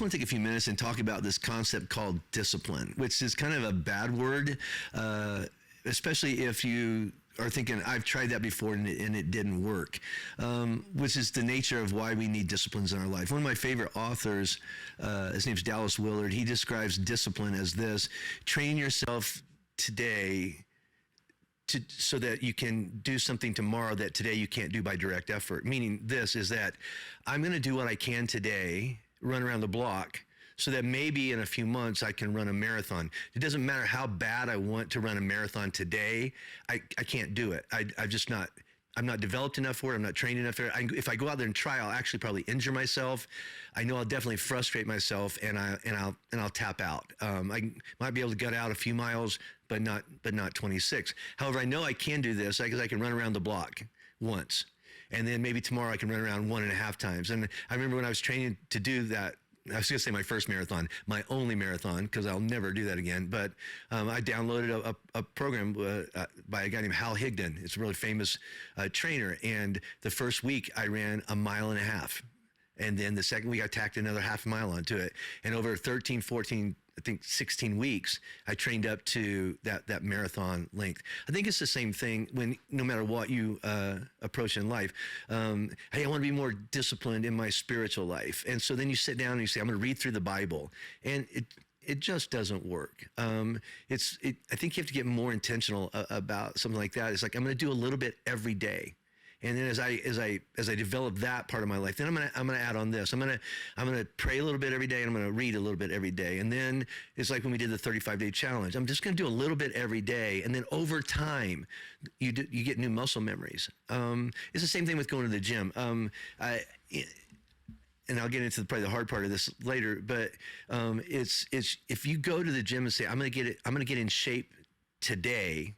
just want to take a few minutes and talk about this concept called discipline, which is kind of a bad word, especially if you are thinking, I've tried that before and it didn't work, which is the nature of why we need disciplines in our life. One of my favorite authors, his name's Dallas Willard, he describes discipline as this: train yourself today so that you can do something tomorrow that today you can't do by direct effort. Meaning this is that I'm going to do what I can today, run around the block, so that maybe in a few months I can run a marathon. It doesn't matter how bad I want to run a marathon today, I can't do it. I'm not developed enough for it. I'm not trained enough for it. If I go out there and try, I'll actually probably injure myself. I know I'll definitely frustrate myself, and I'll tap out. I might be able to gut out a few miles, but not 26. However, I know I can do this because I can run around the block once, and then maybe tomorrow I can run around 1.5 times. And I remember when I was training to do that, I was going to say my first marathon, my only marathon, because I'll never do that again. But I downloaded a program by a guy named Hal Higdon. It's a really famous trainer. And the first week I ran 1.5 miles. And then the second week I tacked another 0.5 mile onto it. And over 13, 14, I think 16 weeks, I trained up to that marathon length. I think it's the same thing when, no matter what you approach in life. Hey, I want to be more disciplined in my spiritual life. And so then you sit down and you say, I'm going to read through the Bible. And it just doesn't work. I think you have to get more intentional about something like that. It's like, I'm going to do a little bit every day. And then as I develop that part of my life, then I'm gonna add on this. I'm gonna pray a little bit every day, and I'm gonna read a little bit every day. And then it's like when we did the 35-day challenge. I'm just gonna do a little bit every day, and then over time, you get new muscle memories. It's the same thing with going to the gym. And I'll get into probably the hard part of this later. But it's if you go to the gym and say, I'm gonna get in shape today,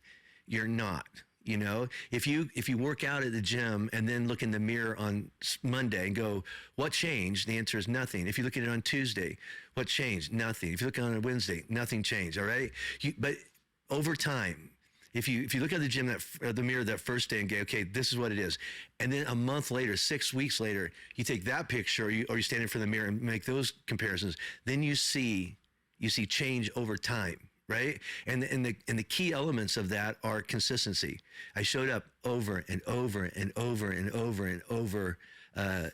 you're not. You know, if you work out at the gym and then look in the mirror on Monday and go, what changed? The answer is nothing. If you look at it on Tuesday, what changed? Nothing. If you look at it on Wednesday, nothing changed. All right. But over time, if you look at the gym, the mirror that first day and go, okay, this is what it is. And then a month later, 6 weeks later, you take that picture or you stand in front of the mirror and make those comparisons. Then you see change over time. Right? And the key elements of that are consistency. I showed up over and over and over and over and over, and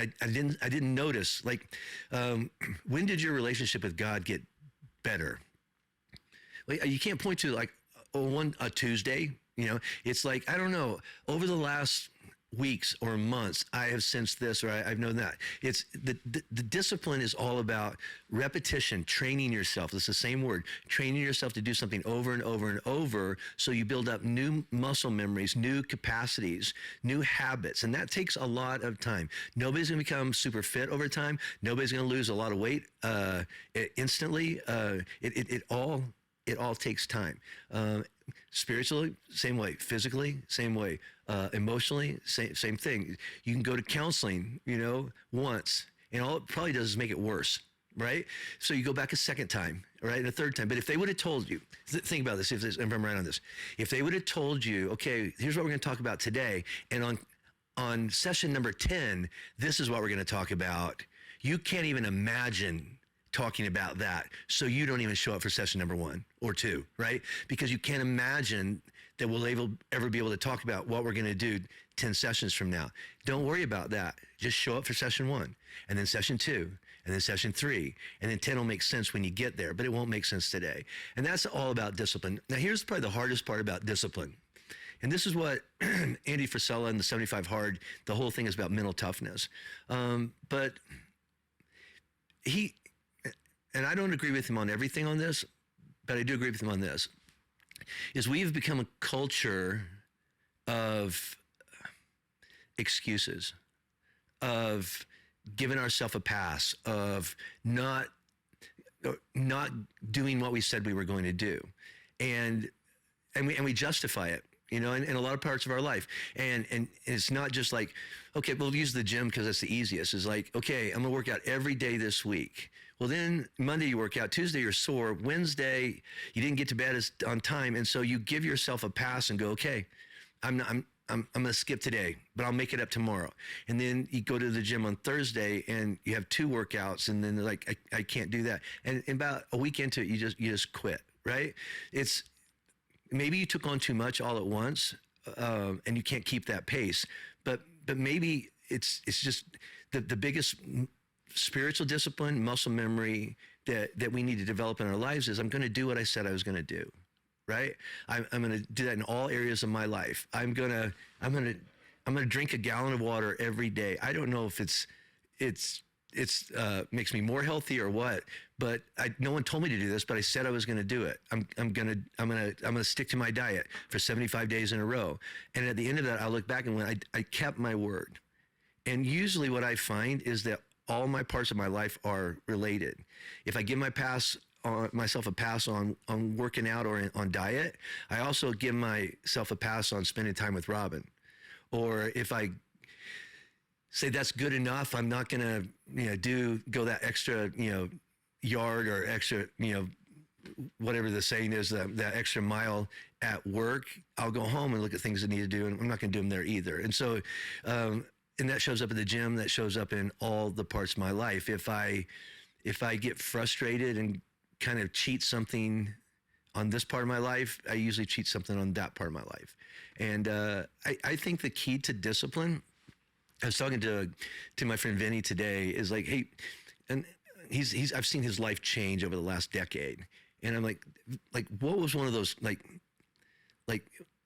I didn't notice, like, when did your relationship with God get better? Like, you can't point to like a Tuesday. You know, it's like, I don't know, over the last weeks or months, I have sensed this, or I've known that. It's the discipline is all about repetition, training yourself. It's the same word, training yourself to do something over and over and over, so you build up new muscle memories, new capacities, new habits, and that takes a lot of time. Nobody's going to become super fit over time. Nobody's going to lose a lot of weight instantly. It all takes time. Spiritually, same way. Physically, same way. Emotionally, same thing. You can go to counseling, once, and all it probably does is make it worse, right? So you go back a second time, right, and a third time. But if they would have told you, think about this, if I'm right on this, if they would have told you, okay, here's what we're going to talk about today, and on session number 10, this is what we're going to talk about, you can't even imagine talking about that. So you don't even show up for session number 1 or 2, right? Because you can't imagine that we'll ever be able to talk about what we're going to do 10 sessions from now. Don't worry about that. Just show up for session 1, and then session 2, and then session 3, and then 10 will make sense when you get there, but it won't make sense today. And that's all about discipline. Now, here's probably the hardest part about discipline. And this is what Andy Frisella in the 75 Hard, the whole thing is about mental toughness. But and I don't agree with him on everything on this, but I do agree with him on this, is we've become a culture of excuses, of giving ourselves a pass, of not doing what we said we were going to do. And we justify it, in a lot of parts of our life. And it's not just like, okay, we'll use the gym because it's the easiest. It's like, okay, I'm gonna work out every day this week. Well, then Monday you work out, Tuesday you're sore, Wednesday you didn't get to bed on time, and so you give yourself a pass and go, okay, I'm I'm going to skip today, but I'll make it up tomorrow. And then you go to the gym on Thursday and you have 2 workouts, and then they're like, I can't do that. And about a week into it, you just quit, right? It's maybe you took on too much all at once, and you can't keep that pace. But maybe it's just the biggest spiritual discipline, muscle memory that we need to develop in our lives is I'm going to do what I said I was going to do. Right? I'm going to do that in all areas of my life. I'm going to drink a gallon of water every day. I don't know if it's makes me more healthy or what, but no one told me to do this, but I said I was going to do it. I'm going to stick to my diet for 75 days in a row. And at the end of that, I look back and I kept my word. And usually what I find is that all my parts of my life are related. If I give myself a pass on working out or on diet, I also give myself a pass on spending time with Robin. Or if I say that's good enough, I'm not gonna go that extra yard or extra whatever the saying is, that extra mile at work. I'll go home and look at things I need to do, and I'm not gonna do them there either. And so and that shows up at the gym, that shows up in all the parts of my life. If I get frustrated and kind of cheat something on this part of my life, I usually cheat something on that part of my life. And I think the key to discipline, I was talking to my friend Vinny today, is like, hey, and I've seen his life change over the last decade. And I'm like, what was one of those, like,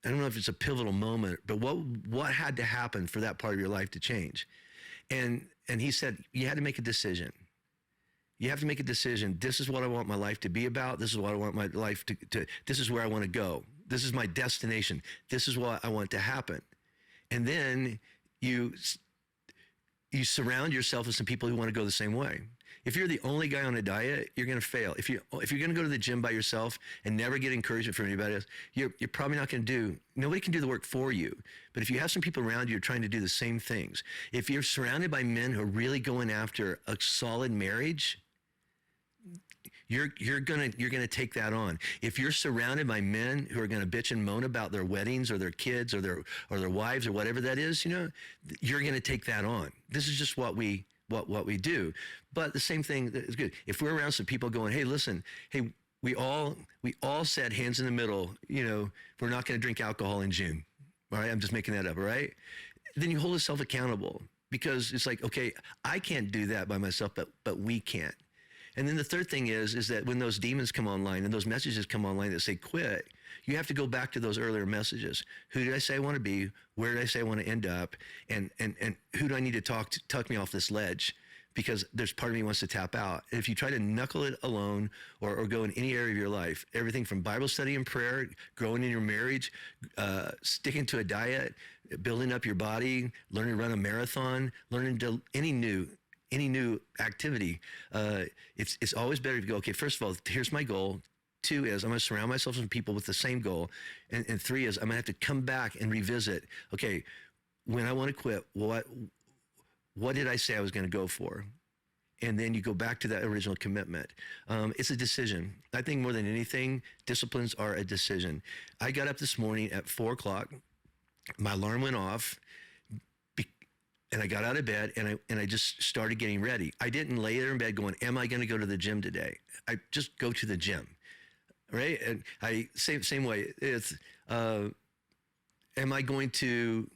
I don't know if it's a pivotal moment, but what had to happen for that part of your life to change? And he said, you had to make a decision. You have to make a decision. This is what I want my life to be about. This is what I want my life to this is where I want to go. This is my destination. This is what I want to happen. And then you surround yourself with some people who want to go the same way. If you're the only guy on a diet, you're going to fail. If you're going to go to the gym by yourself and never get encouragement from anybody else, you're probably not going to do. Nobody can do the work for you. But if you have some people around you who are trying to do the same things, if you're surrounded by men who are really going after a solid marriage, you're gonna take that on. If you're surrounded by men who are gonna bitch and moan about their weddings or their kids or their wives or whatever that is, you're gonna take that on. This is just what we do. But the same thing is good. If we're around some people going, hey, listen, hey, we all said hands in the middle, we're not gonna drink alcohol in June. All right, I'm just making that up, all right? Then you hold yourself accountable, because it's like, okay, I can't do that by myself, but we can't. And then the third thing is that when those demons come online and those messages come online that say quit, you have to go back to those earlier messages. Who did I say I want to be? Where did I say I want to end up? And who do I need to tuck me off this ledge? Because there's part of me wants to tap out. And if you try to knuckle it alone or go in any area of your life, everything from Bible study and prayer, growing in your marriage, sticking to a diet, building up your body, learning to run a marathon, learning to any new activity, it's always better to go, okay, first of all, here's my goal. 2 is I'm going to surround myself with people with the same goal. And 3 is I'm going to have to come back and revisit, okay, when I want to quit, what did I say I was going to go for? And then you go back to that original commitment. It's a decision. I think more than anything, disciplines are a decision. I got up this morning at 4 o'clock. My alarm went off. And I got out of bed and I just started getting ready. I didn't lay there in bed going, am I going to go to the gym today? I just go to the gym, right? And same way. It's am I going to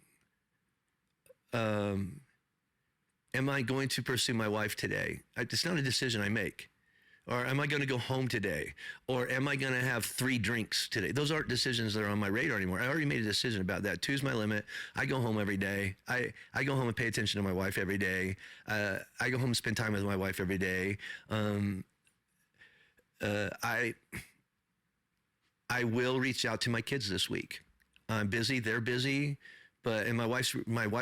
pursue my wife today? It's not a decision I make. Or am I going to go home today? Or am I going to have 3 drinks today? Those aren't decisions that are on my radar anymore. I already made a decision about that. 2 is my limit. I go home every day. I go home and pay attention to my wife every day. I go home and spend time with my wife every day. I will reach out to my kids this week. I'm busy. They're busy. And my wife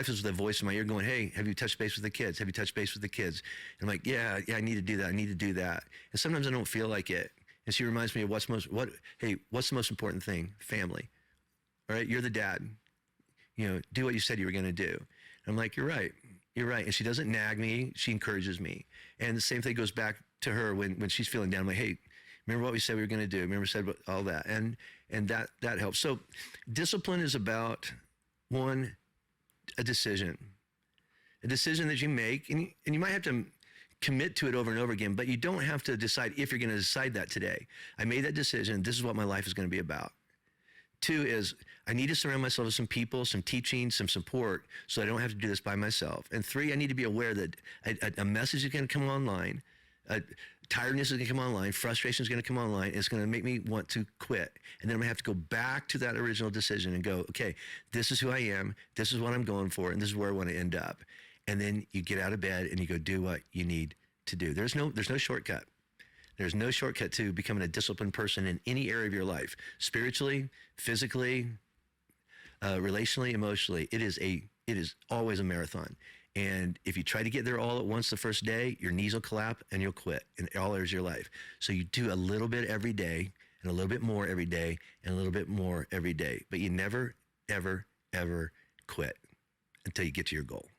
is the voice in my ear going, hey, have you touched base with the kids? Have you touched base with the kids? And I'm like, yeah, I need to do that. I need to do that. And sometimes I don't feel like it. And she reminds me of what's the most important thing? Family. All right. You're the dad, do what you said you were going to do. And I'm like, you're right. And she doesn't nag me. She encourages me. And the same thing goes back to her when she's feeling down. I'm like, hey, remember what we said we were going to do? Remember said all that. And that helps. So discipline is about one, a decision that you make, and you might have to commit to it over and over again, but you don't have to decide if you're going to decide that today. I made that decision. This is what my life is going to be about. 2 is I need to surround myself with some people, some teaching, some support, so I don't have to do this by myself. And 3, I need to be aware that a message is going to come online, tiredness is going to come online, frustration is going to come online. It's going to make me want to quit. And then I'm going to have to go back to that original decision and go, okay, this is who I am. This is what I'm going for. And this is where I want to end up. And then you get out of bed and you go do what you need to do. There's no shortcut. There's no shortcut to becoming a disciplined person in any area of your life, spiritually, physically, relationally, emotionally. It is always a marathon. And if you try to get there all at once the first day, your knees will collapse and you'll quit in all areas of your life. So you do a little bit every day and a little bit more every day and a little bit more every day. But you never, ever, ever quit until you get to your goal.